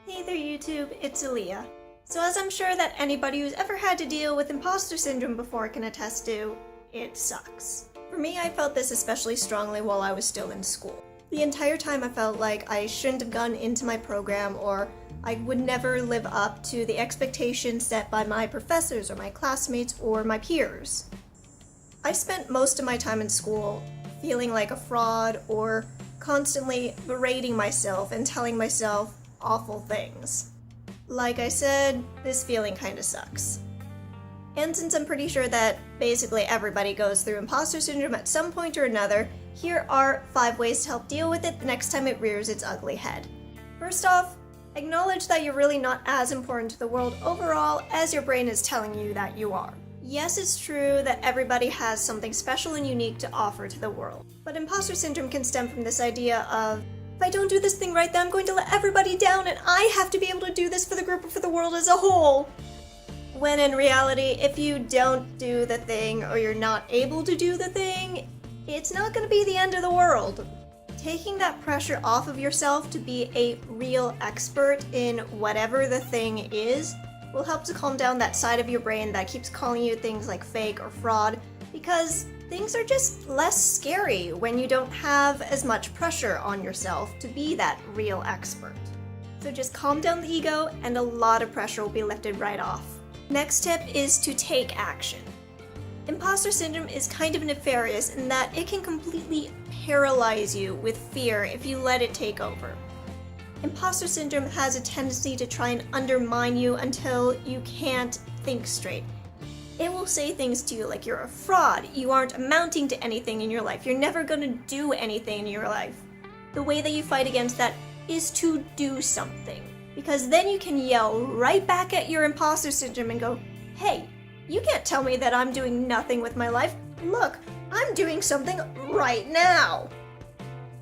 Hey there YouTube, it's Aaliyah. So as I'm sure that anybody who's ever had to deal with imposter syndrome before can attest to, it sucks. For me, I felt this especially strongly while I was still in school. The entire time I felt like I shouldn't have gone into my program, or I would never live up to the expectations set by my professors or my classmates or my peers. I spent most of my time in school feeling like a fraud or constantly berating myself and telling myself awful things. Like I said, this feeling kinda sucks. And since I'm pretty sure that basically everybody goes through imposter syndrome at some point or another, here are 5 ways to help deal with it the next time it rears its ugly head. First off, acknowledge that you're really not as important to the world overall as your brain is telling you that you are. Yes, it's true that everybody has something special and unique to offer to the world, but imposter syndrome can stem from this idea of, if I don't do this thing right, then I'm going to let everybody down and I have to be able to do this for the group or for the world as a whole. When in reality, if you don't do the thing or you're not able to do the thing, it's not going to be the end of the world. Taking that pressure off of yourself to be a real expert in whatever the thing is will help to calm down that side of your brain that keeps calling you things like fake or fraud, because things are just less scary when you don't have as much pressure on yourself to be that real expert. So just calm down the ego and a lot of pressure will be lifted right off. Next tip is to take action. Imposter syndrome is kind of nefarious in that it can completely paralyze you with fear if you let it take over. Imposter syndrome has a tendency to try and undermine you until you can't think straight. It will say things to you like you're a fraud, you aren't amounting to anything in your life, you're never gonna do anything in your life. The way that you fight against that is to do something, because then you can yell right back at your imposter syndrome and go, hey, you can't tell me that I'm doing nothing with my life. Look, I'm doing something right now.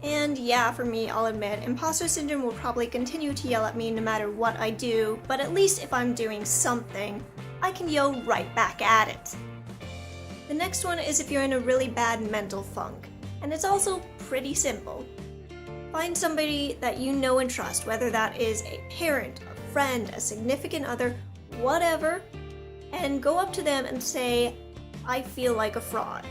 And yeah, for me, I'll admit, imposter syndrome will probably continue to yell at me no matter what I do, but at least if I'm doing something, I can yell right back at it. The next one is if you're in a really bad mental funk, and it's also pretty simple. Find somebody that you know and trust, whether that is a parent, a friend, a significant other, whatever, and go up to them and say, I feel like a fraud.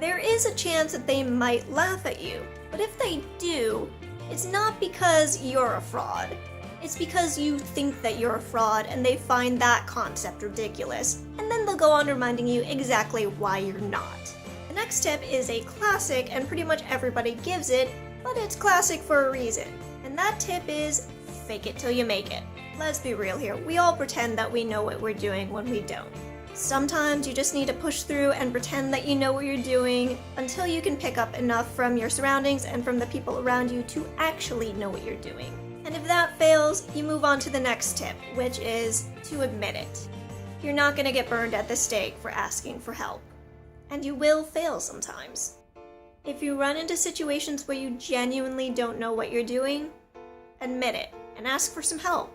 There is a chance that they might laugh at you, but if they do, it's not because you're a fraud. It's because you think that you're a fraud and they find that concept ridiculous, and then they'll go on reminding you exactly why you're not. The next tip is a classic, and pretty much everybody gives it, but it's classic for a reason. And that tip is, fake it till you make it. Let's be real here, we all pretend that we know what we're doing when we don't. Sometimes you just need to push through and pretend that you know what you're doing until you can pick up enough from your surroundings and from the people around you to actually know what you're doing. And if that fails, you move on to the next tip, which is to admit it. You're not gonna get burned at the stake for asking for help. And you will fail sometimes. If you run into situations where you genuinely don't know what you're doing, admit it and ask for some help.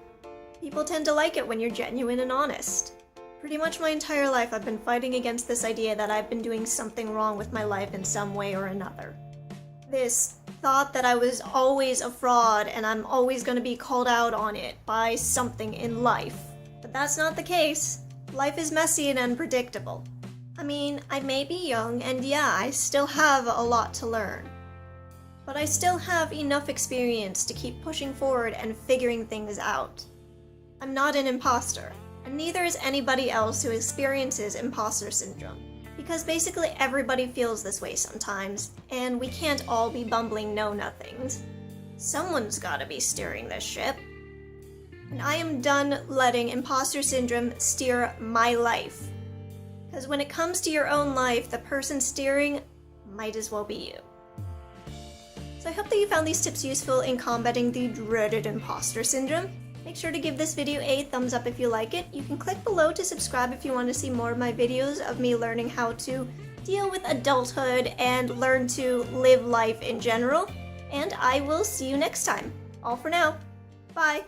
People tend to like it when you're genuine and honest. Pretty much my entire life I've been fighting against this idea that I've been doing something wrong with my life in some way or another. This thought that I was always a fraud and I'm always going to be called out on it by something in life. But that's not the case. Life is messy and unpredictable. I mean, I may be young and yeah, I still have a lot to learn. But I still have enough experience to keep pushing forward and figuring things out. I'm not an imposter. And neither is anybody else who experiences imposter syndrome, because basically everybody feels this way sometimes, and we can't all be bumbling know-nothings. Someone's gotta be steering this ship. And I am done letting imposter syndrome steer my life. Because when it comes to your own life, the person steering might as well be you. So I hope that you found these tips useful in combating the dreaded imposter syndrome. Make sure to give this video a thumbs up if you like it. You can click below to subscribe if you want to see more of my videos of me learning how to deal with adulthood and learn to live life in general. And I will see you next time. All for now. Bye.